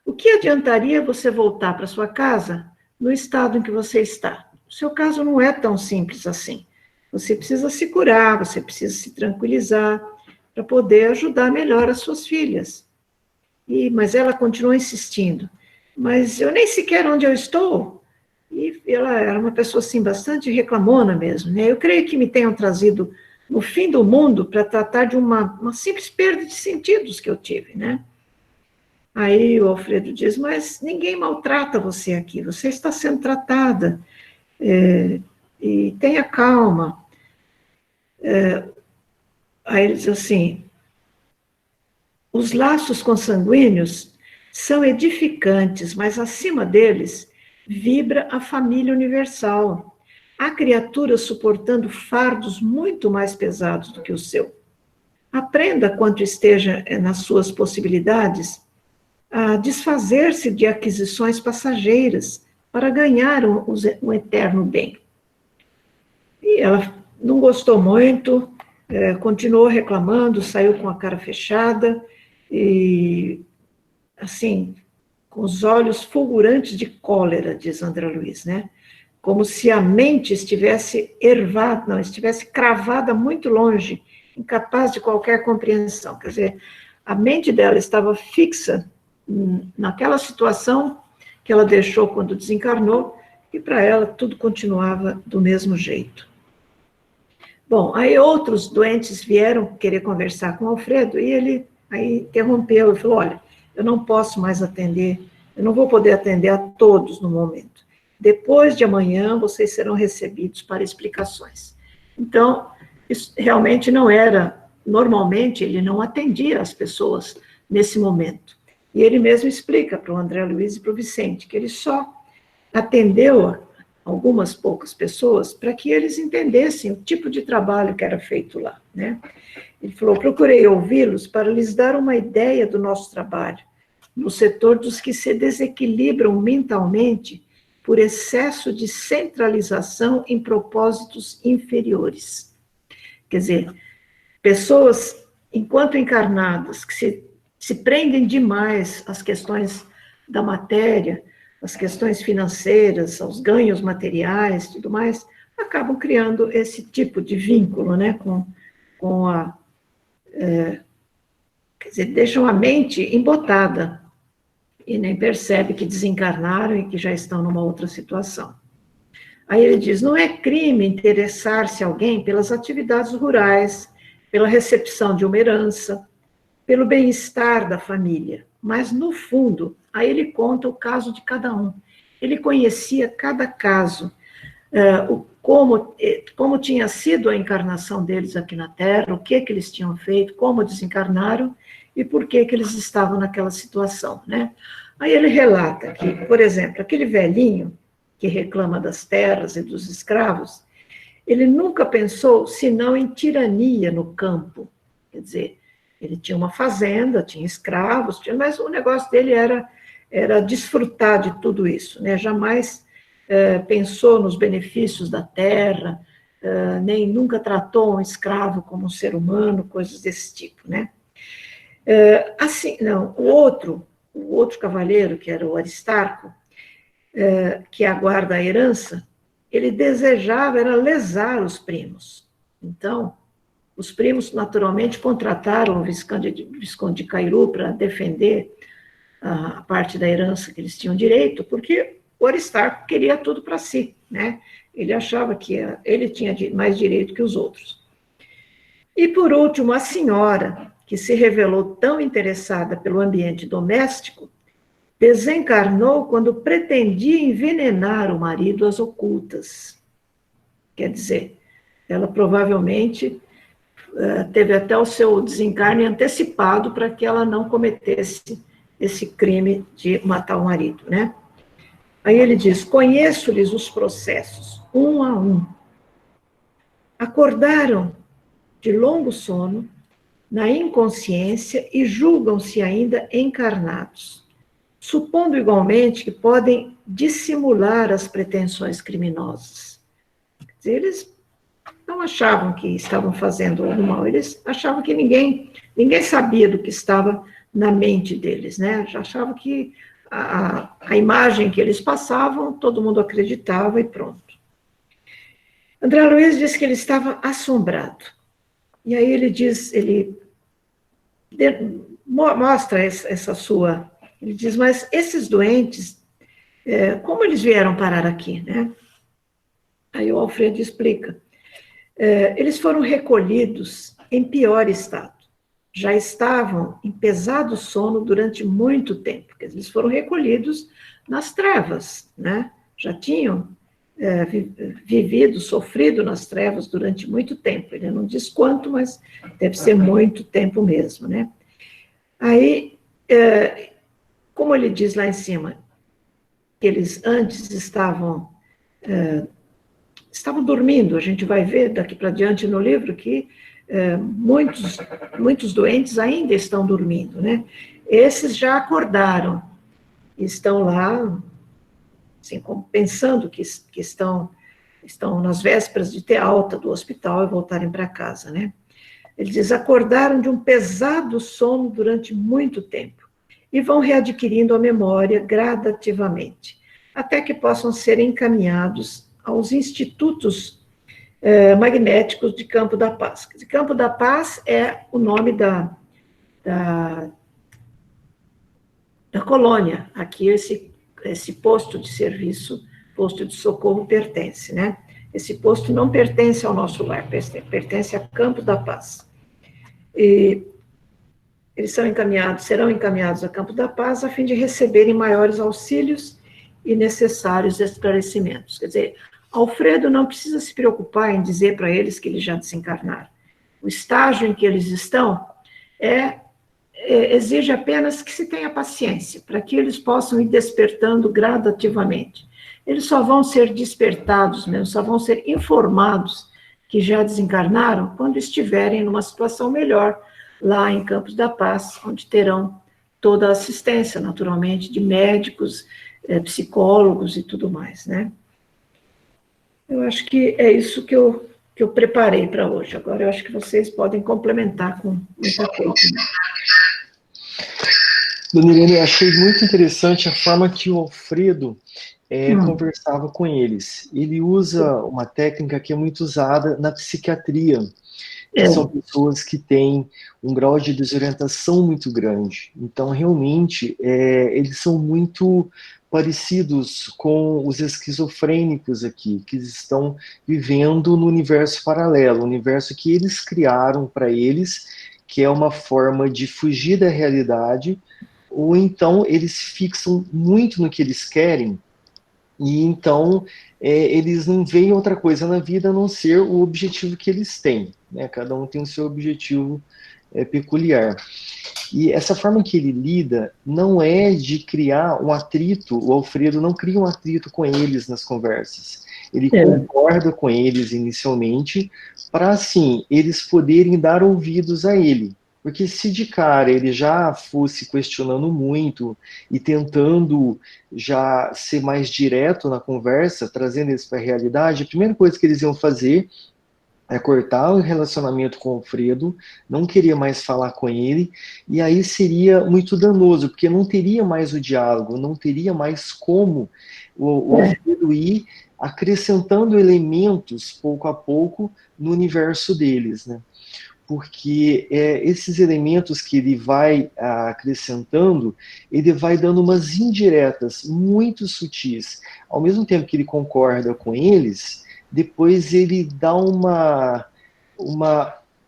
o que adiantaria você voltar para sua casa no estado em que você está? O seu caso não é tão simples assim. Você precisa se curar, você precisa se tranquilizar para poder ajudar melhor as suas filhas. Mas ela continuou insistindo. Mas eu nem sequer onde eu estou. E ela era uma pessoa, assim, bastante reclamona mesmo, né? Eu creio que me tenham trazido no fim do mundo para tratar de uma simples perda de sentidos que eu tive, né? Aí o Alfredo diz, mas ninguém maltrata você aqui, você está sendo tratada, e tenha calma. Aí ele diz assim, os laços consanguíneos são edificantes, mas acima deles vibra a família universal. Há criaturas suportando fardos muito mais pesados do que o seu. Aprenda, quanto esteja nas suas possibilidades, a desfazer-se de aquisições passageiras para ganhar um eterno bem. E ela não gostou muito, continuou reclamando, saiu com a cara fechada e, assim, com os olhos fulgurantes de cólera, diz André Luiz, né? Como se a mente estivesse estivesse cravada muito longe, incapaz de qualquer compreensão. Quer dizer, a mente dela estava fixa naquela situação que ela deixou quando desencarnou, e para ela tudo continuava do mesmo jeito. Bom, aí outros doentes vieram querer conversar com o Alfredo, e ele aí interrompeu e falou, olha, eu não posso mais atender, eu não vou poder atender a todos no momento. Depois de amanhã, vocês serão recebidos para explicações. Então, isso realmente não era, normalmente ele não atendia as pessoas nesse momento. E ele mesmo explica para o André Luiz e para o Vicente, que ele só atendeu algumas poucas pessoas para que eles entendessem o tipo de trabalho que era feito lá, né? Ele falou, procurei ouvi-los para lhes dar uma ideia do nosso trabalho, no setor dos que se desequilibram mentalmente por excesso de centralização em propósitos inferiores. Quer dizer, pessoas, enquanto encarnadas, que se prendem demais às questões da matéria, às questões financeiras, aos ganhos materiais e tudo mais, acabam criando esse tipo de vínculo, né, quer dizer, deixam a mente embotada, e nem percebe que desencarnaram e que já estão numa outra situação. Aí ele diz, não é crime interessar-se alguém pelas atividades rurais, pela recepção de uma herança, pelo bem-estar da família, mas no fundo, aí ele conta o caso de cada um. Ele conhecia cada caso, como tinha sido a encarnação deles aqui na Terra, o que eles tinham feito, como desencarnaram e por que eles estavam naquela situação, né? Aí ele relata que, por exemplo, aquele velhinho que reclama das terras e dos escravos, ele nunca pensou senão em tirania no campo. Quer dizer, ele tinha uma fazenda, tinha escravos, mas o negócio dele era desfrutar de tudo isso, né? Jamais pensou nos benefícios da terra, nem nunca tratou um escravo como um ser humano, coisas desse tipo, né? Assim, não, o outro cavaleiro, que era o Aristarco, que aguarda a herança, ele desejava era lesar os primos. Então, os primos, naturalmente, contrataram o Visconde de Cairu para defender a parte da herança que eles tinham direito, porque o Aristarco queria tudo para si, né? Ele achava que ele tinha mais direito que os outros. E, por último, a senhora, que se revelou tão interessada pelo ambiente doméstico, desencarnou quando pretendia envenenar o marido às ocultas. Quer dizer, ela provavelmente teve até o seu desencarne antecipado para que ela não cometesse esse crime de matar o marido, né? Aí ele diz, conheço-lhes os processos, um a um. Acordaram de longo sono, na inconsciência, e julgam-se ainda encarnados, supondo igualmente que podem dissimular as pretensões criminosas. Quer dizer, eles não achavam que estavam fazendo algo mal, eles achavam que ninguém sabia do que estava na mente deles, né? Já achavam que a imagem que eles passavam, todo mundo acreditava e pronto. André Luiz diz que ele estava assombrado. E aí ele diz, mostra essa sua... Ele diz, mas esses doentes, como eles vieram parar aqui, né? Aí o Alfredo explica. Eles foram recolhidos em pior estado. Já estavam em pesado sono durante muito tempo. Porque eles foram recolhidos nas trevas, né? Já tinham vivido, sofrido nas trevas durante muito tempo. Ele não diz quanto, mas deve ser muito tempo mesmo, né? Aí, como ele diz lá em cima, que eles antes estavam dormindo, a gente vai ver daqui para diante no livro que muitos doentes ainda estão dormindo, né? Esses já acordaram, estão lá, assim, pensando que estão nas vésperas de ter alta do hospital e voltarem para casa, né? Ele diz, acordaram de um pesado sono durante muito tempo e vão readquirindo a memória gradativamente, até que possam ser encaminhados aos institutos magnéticos de Campo da Paz. Campo da Paz é o nome da colônia. Aqui esse posto de serviço, posto de socorro pertence, né? Esse posto não pertence ao nosso lar, pertence a Campo da Paz. E eles serão encaminhados a Campo da Paz a fim de receberem maiores auxílios e necessários esclarecimentos. Quer dizer, Alfredo não precisa se preocupar em dizer para eles que eles já desencarnaram. O estágio em que eles estão exige apenas que se tenha paciência, para que eles possam ir despertando gradativamente. Eles só vão ser despertados mesmo, só vão ser informados que já desencarnaram quando estiverem numa situação melhor, lá em Campos da Paz, onde terão toda a assistência, naturalmente, de médicos, psicólogos e tudo mais, né? Eu acho que é isso que eu preparei para hoje. Agora eu acho que vocês podem complementar com muita coisa. Dona Irene, eu achei muito interessante a forma que o Alfredo conversava com eles. Ele usa uma técnica que é muito usada na psiquiatria, que são pessoas que têm um grau de desorientação muito grande. Então, realmente, eles são muito parecidos com os esquizofrênicos aqui, que estão vivendo no universo paralelo, o universo que eles criaram para eles, que é uma forma de fugir da realidade, ou então eles fixam muito no que eles querem, e então eles não veem outra coisa na vida a não ser o objetivo que eles têm, né? Cada um tem o seu objetivo peculiar. E essa forma que ele lida não é de criar um atrito, o Alfredo não cria um atrito com eles nas conversas. Ele concorda com eles inicialmente, para assim, eles poderem dar ouvidos a ele. Porque se de cara ele já fosse questionando muito e tentando já ser mais direto na conversa, trazendo isso para a realidade, a primeira coisa que eles iam fazer é cortar o relacionamento com o Alfredo, não queria mais falar com ele, e aí seria muito danoso, porque não teria mais o diálogo, não teria mais como o Alfredo ir acrescentando elementos, pouco a pouco, no universo deles, né? Porque esses elementos que ele vai acrescentando, ele vai dando umas indiretas muito sutis. Ao mesmo tempo que ele concorda com eles, depois ele dá uma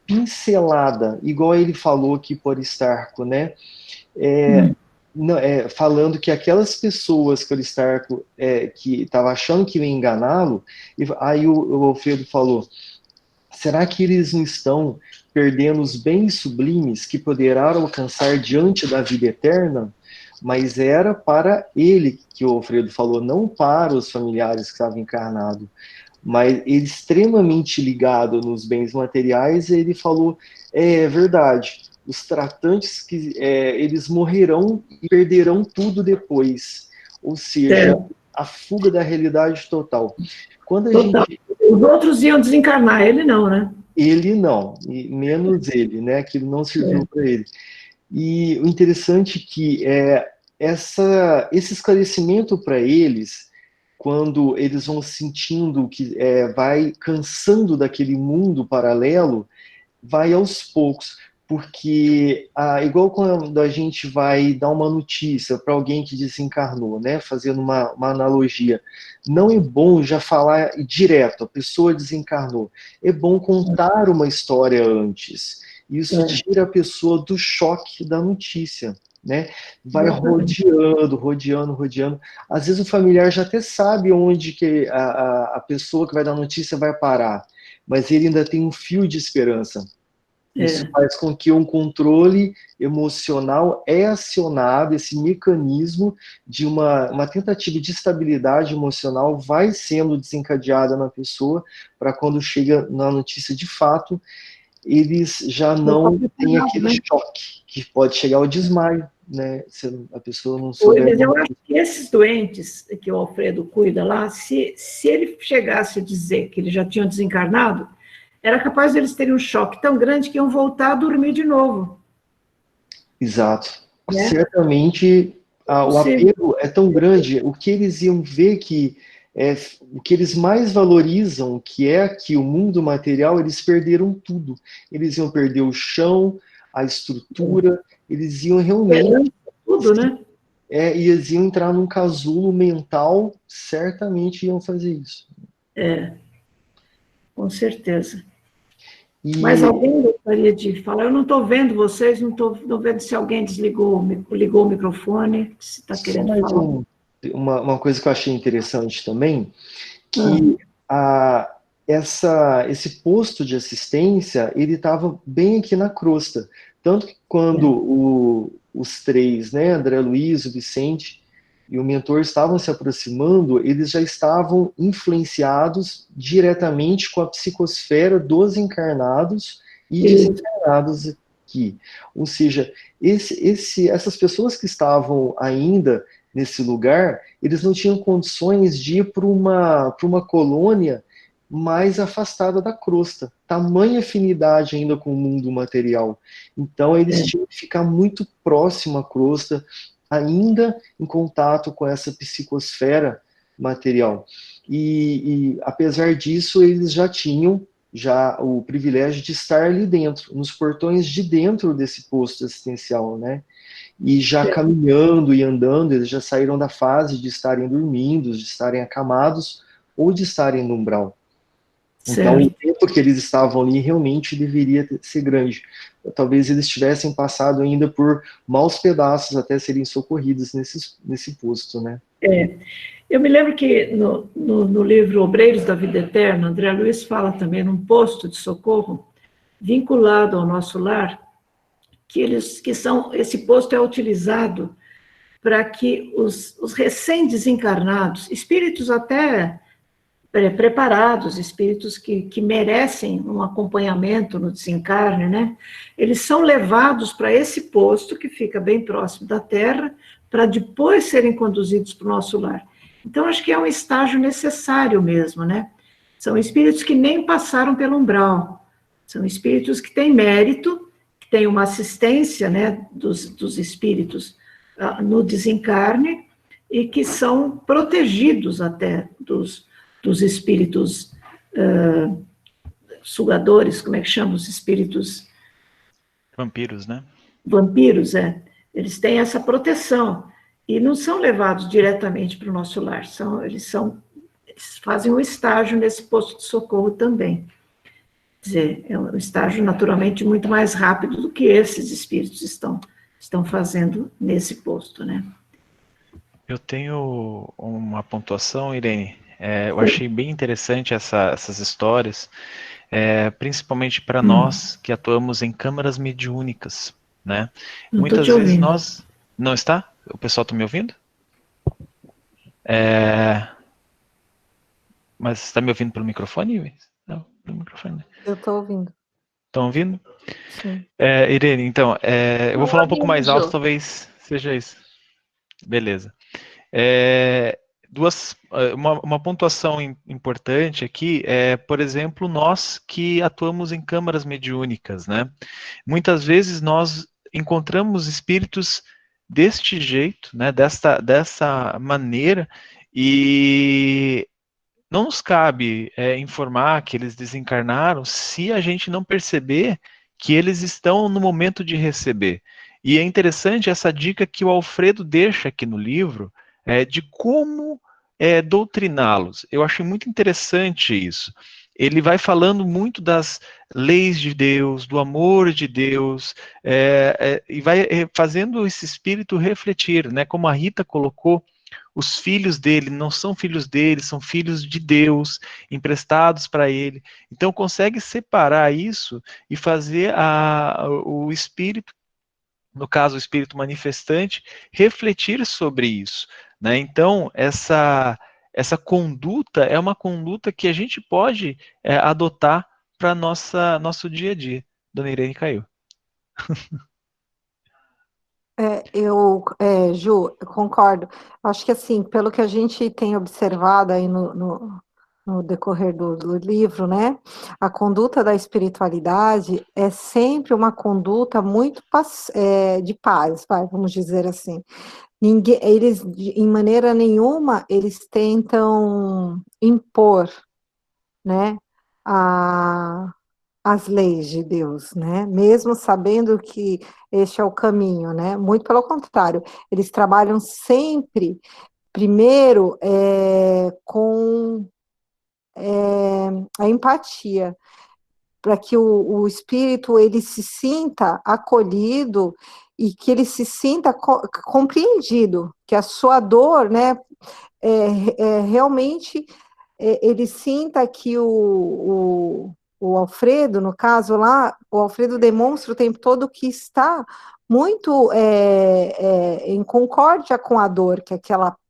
pincelada, igual ele falou aqui por Aristarco, né? Falando que aquelas pessoas que o Aristarco que estava achando que ia enganá-lo, aí o Alfredo falou, será que eles não estão perdendo os bens sublimes que poderão alcançar diante da vida eterna? Mas era para ele que o Alfredo falou, não para os familiares que estavam encarnados. Mas ele extremamente ligado nos bens materiais, ele falou, é verdade, os tratantes, eles morrerão e perderão tudo depois. Ou seja, a fuga da realidade total. Quando Os outros iam desencarnar, ele não, né? Ele não, menos ele, né? Aquilo não serviu para ele. E o interessante é que esse esclarecimento para eles, quando eles vão sentindo que vai cansando daquele mundo paralelo, vai aos poucos, porque igual quando a gente vai dar uma notícia para alguém que desencarnou, né, fazendo uma analogia, não é bom já falar direto, a pessoa desencarnou, é bom contar uma história antes, isso tira a pessoa do choque da notícia, né? Vai rodeando. Às vezes o familiar já até sabe onde que a pessoa que vai dar notícia vai parar, mas ele ainda tem um fio de esperança. Isso faz com que um controle emocional é acionado, esse mecanismo de uma tentativa de estabilidade emocional vai sendo desencadeada na pessoa, para quando chega na notícia de fato, eles já não têm aquele choque, que pode chegar ao desmaio, né? Se a pessoa não souber. Eu acho que esses doentes que o Alfredo cuida lá, se ele chegasse a dizer que eles já tinham desencarnado, era capaz de eles terem um choque tão grande que iam voltar a dormir de novo. Exato. Certamente o apego é tão grande, o que eles iam ver que o que eles mais valorizam, que é aqui o mundo material, eles perderam tudo. Eles iam perder o chão, a estrutura, eles iam realmente... Tudo, né? E eles iam entrar num casulo mental, certamente iam fazer isso. Com certeza. Mas alguém gostaria de falar? Eu não estou vendo vocês, não estou vendo se alguém ligou o microfone, se está querendo falar. Uma coisa que eu achei interessante também, que esse posto de assistência, ele estava bem aqui na crosta. Tanto que quando os três, né, André Luiz, o Vicente e o mentor estavam se aproximando, eles já estavam influenciados diretamente com a psicosfera dos encarnados e desencarnados aqui. Ou seja, essas pessoas que estavam ainda nesse lugar, eles não tinham condições de ir para uma colônia mais afastada da crosta. Tamanha afinidade ainda com o mundo material. Então, eles tinham que ficar muito próximo à crosta, ainda em contato com essa psicosfera material. E apesar disso, eles já tinham o privilégio de estar ali dentro, nos portões de dentro desse posto assistencial, né? e já caminhando e andando, eles já saíram da fase de estarem dormindo, de estarem acamados ou de estarem no umbral. Então, o certo. tempo que eles estavam ali realmente deveria ser grande. Talvez eles tivessem passado ainda por maus pedaços até serem socorridos nesse posto, né? Eu me lembro que no livro Obreiros da Vida Eterna, André Luiz fala também num posto de socorro vinculado ao nosso lar, esse posto é utilizado para que os recém-desencarnados, espíritos até preparados, espíritos que merecem um acompanhamento no desencarne, né? Eles são levados para esse posto que fica bem próximo da Terra, para depois serem conduzidos para o nosso lar. Então, acho que é um estágio necessário mesmo, né? São espíritos que nem passaram pelo umbral, são espíritos que têm mérito, que têm uma assistência, né, dos espíritos no desencarne, e que são protegidos até dos espíritos sugadores, como é que chama os espíritos? Vampiros, né? Vampiros, Eles têm essa proteção e não são levados diretamente para o nosso lar, eles fazem um estágio nesse posto de socorro também. Quer dizer, é um estágio naturalmente muito mais rápido do que esses espíritos estão fazendo nesse posto, né? Eu tenho uma pontuação, Irene. Eu achei bem interessante essas histórias, principalmente para nós que atuamos em câmaras mediúnicas, né? Não estou Muitas te vezes ouvindo. nós... Não está? O pessoal está me ouvindo? Mas está me ouvindo pelo microfone, Ives? Não, pelo microfone. Eu estou ouvindo. Estão ouvindo? Sim. Irene, então, eu vou falar um pouco mais alto, Ju. talvez seja isso. Beleza. Uma pontuação importante aqui é, por exemplo, nós que atuamos em câmaras mediúnicas, né? Muitas vezes nós encontramos espíritos deste jeito, né? Dessa maneira, e não nos cabe informar que eles desencarnaram se a gente não perceber que eles estão no momento de receber. E é interessante essa dica que o Alfredo deixa aqui no livro, de como doutriná-los. Eu achei muito interessante isso. Ele vai falando muito das leis de Deus, do amor de Deus, e vai fazendo esse espírito refletir, né? Como a Rita colocou, os filhos dele não são filhos dele, são filhos de Deus, emprestados para ele. Então consegue separar isso e fazer o espírito, no caso o espírito manifestante, refletir sobre isso, né? Então essa conduta é uma conduta que a gente pode adotar para nosso dia a dia. Dona Irene caiu. Ju, eu concordo. Acho que, assim, pelo que a gente tem observado aí no decorrer do livro, né, a conduta da espiritualidade é sempre uma conduta muito de paz, vamos dizer assim. Eles, em maneira nenhuma, eles tentam impor, né, as leis de Deus, né? Mesmo sabendo que este é o caminho, né? Muito pelo contrário, eles trabalham sempre, primeiro, com a empatia, para que o espírito ele se sinta acolhido e que ele se sinta compreendido, que a sua dor, né, realmente ele sinta que o Alfredo, no caso lá, o Alfredo demonstra o tempo todo que está muito em concórdia com a dor que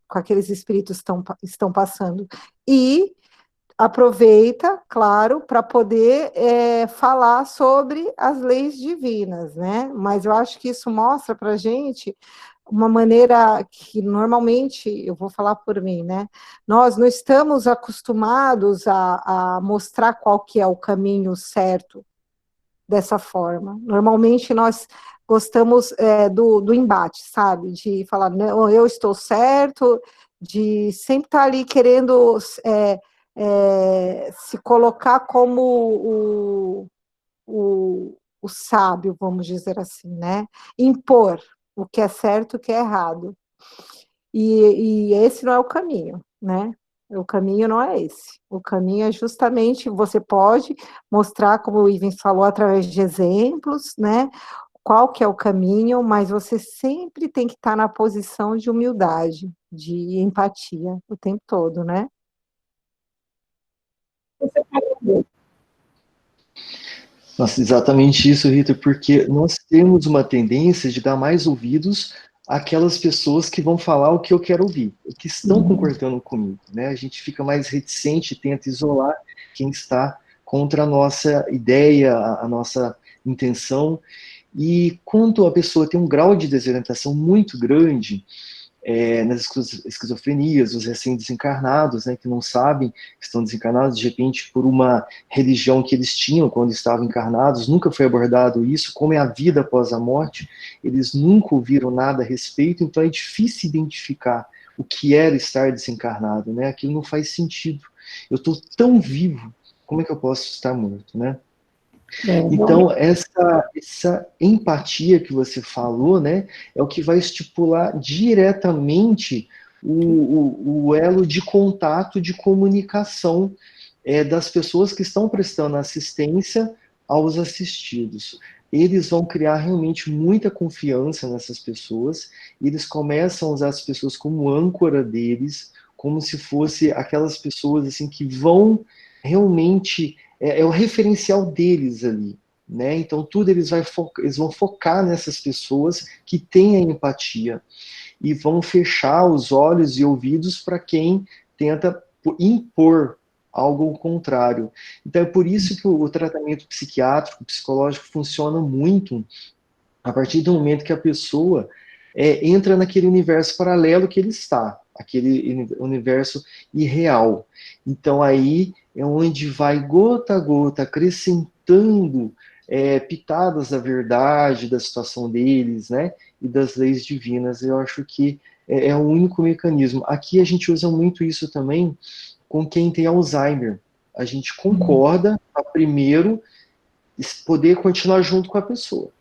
com aqueles espíritos estão passando. E aproveita, claro, para poder falar sobre as leis divinas, né? Mas eu acho que isso mostra para a gente uma maneira que normalmente, eu vou falar por mim, né? Nós não estamos acostumados a mostrar qual que é o caminho certo dessa forma. Normalmente nós gostamos do embate, sabe? De falar, não, eu estou certo, de sempre estar ali querendo se colocar como o sábio, vamos dizer assim, né? Impor o que é certo e o que é errado. E esse não é o caminho, né? O caminho não é esse. O caminho é justamente, você pode mostrar, como o Ivens falou, através de exemplos, né? Qual que é o caminho, mas você sempre tem que estar na posição de humildade, de empatia o tempo todo, né? Nossa, exatamente isso, Rita, porque nós temos uma tendência de dar mais ouvidos àquelas pessoas que vão falar o que eu quero ouvir, que estão concordando comigo, né? A gente fica mais reticente, tenta isolar quem está contra a nossa ideia, a nossa intenção. E quando a pessoa tem um grau de desorientação muito grande, nas esquizofrenias, os recém-desencarnados, né, que não sabem que estão desencarnados, de repente, por uma religião que eles tinham quando estavam encarnados, nunca foi abordado isso, como é a vida após a morte, eles nunca ouviram nada a respeito, então é difícil identificar o que era estar desencarnado, né? Aquilo não faz sentido. Eu estou tão vivo, como é que eu posso estar morto, né? Então, essa empatia que você falou, né, é o que vai estipular diretamente o elo de contato, de comunicação das pessoas que estão prestando assistência aos assistidos. Eles vão criar realmente muita confiança nessas pessoas, e eles começam a usar as pessoas como âncora deles, como se fosse aquelas pessoas assim que vão realmente é o referencial deles ali, né? Então tudo eles vão focar nessas pessoas que têm a empatia e vão fechar os olhos e ouvidos para quem tenta impor algo ao contrário. Então é por isso que o tratamento psiquiátrico, psicológico funciona muito a partir do momento que a pessoa entra naquele universo paralelo que ele está, aquele universo irreal. Então aí é onde vai gota a gota acrescentando pitadas da verdade, da situação deles, né, e das leis divinas. Eu acho que é o único mecanismo. Aqui a gente usa muito isso também com quem tem Alzheimer. A gente concorda para primeiro poder continuar junto com a pessoa.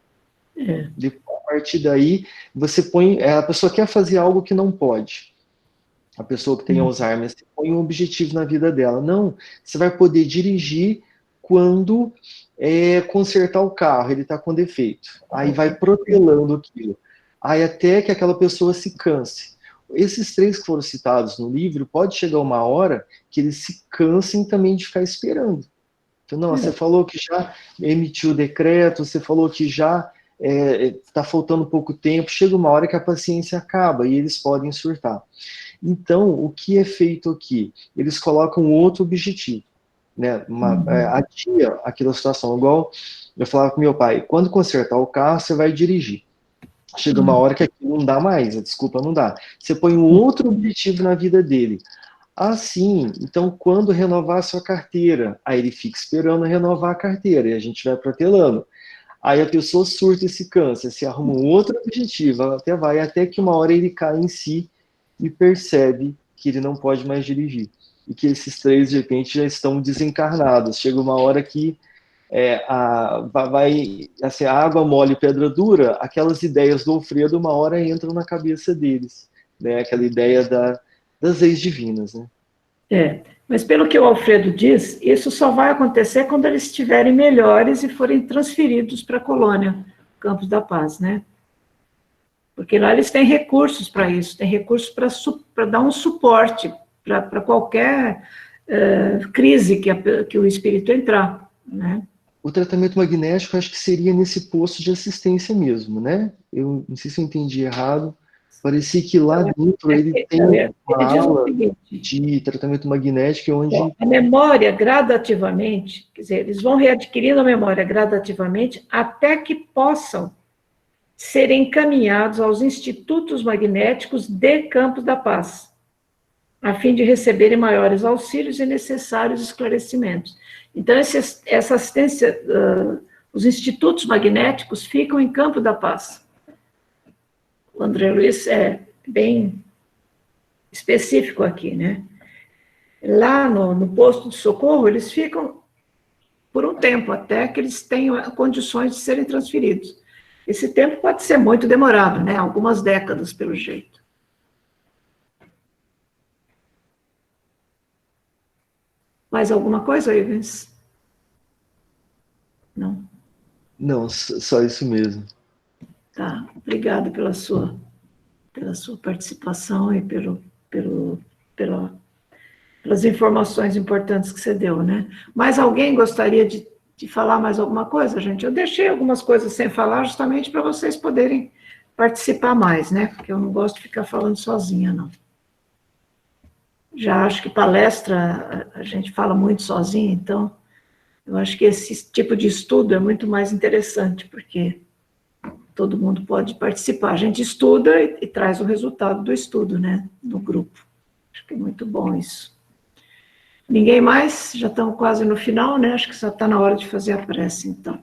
Depois, a partir daí, você põe. A pessoa quer fazer algo que não pode. A pessoa que tem Alzheimer, você põe um objetivo na vida dela. Não, você vai poder dirigir quando consertar o carro, ele está com defeito. Aí vai protelando aquilo. Aí até que aquela pessoa se canse. Esses 3 que foram citados no livro, pode chegar uma hora que eles se cansem também de ficar esperando. Então, não, você falou que já emitiu o decreto, você falou que já está faltando pouco tempo, chega uma hora que a paciência acaba e eles podem surtar. Então, o que é feito aqui? Eles colocam outro objetivo, né? Adia aquela situação, igual eu falava com meu pai, quando consertar o carro, você vai dirigir. Chega uma hora que aquilo não dá mais, a desculpa não dá. Você põe um outro objetivo na vida dele. Assim, então quando renovar a sua carteira, aí ele fica esperando renovar a carteira, e a gente vai protelando. Aí a pessoa surta e se cansa, se arruma um outro objetivo, até que uma hora ele cai em si e percebe que ele não pode mais dirigir. E que esses 3, de repente, já estão desencarnados. Chega uma hora que assim, a água mole e pedra dura, aquelas ideias do Alfredo, uma hora entram na cabeça deles. Né? Aquela ideia das leis divinas. Né? Mas pelo que o Alfredo diz, isso só vai acontecer quando eles estiverem melhores e forem transferidos para a colônia, Campos da Paz, né? Porque lá eles têm recursos para isso, têm recursos para dar um suporte para qualquer crise que o espírito entrar, né? O tratamento magnético, acho que seria nesse posto de assistência mesmo, né? Eu não sei se eu entendi errado. Parecia que lá dentro ele tem uma aula de tratamento magnético onde... A memória, gradativamente, quer dizer, eles vão readquirindo a memória gradativamente até que possam ser encaminhados aos institutos magnéticos de Campos da Paz, a fim de receberem maiores auxílios e necessários esclarecimentos. Então, essa assistência, os institutos magnéticos ficam em Campos da Paz. O André Luiz é bem específico aqui, né? Lá no posto de socorro, eles ficam por um tempo, até que eles tenham condições de serem transferidos. Esse tempo pode ser muito demorado, né? Algumas décadas, pelo jeito. Mais alguma coisa, Ivens? Não? Não, só isso mesmo. Tá, obrigada pela sua participação e pelas informações importantes que você deu, né? Mais alguém gostaria de falar mais alguma coisa, gente? Eu deixei algumas coisas sem falar justamente para vocês poderem participar mais, né? Porque eu não gosto de ficar falando sozinha, não. Já acho que palestra a gente fala muito sozinha, então eu acho que esse tipo de estudo é muito mais interessante, porque todo mundo pode participar. A gente estuda e traz o resultado do estudo, né? No grupo. Acho que é muito bom isso. Ninguém mais? Já estamos quase no final, né? Acho que já está na hora de fazer a prece, então.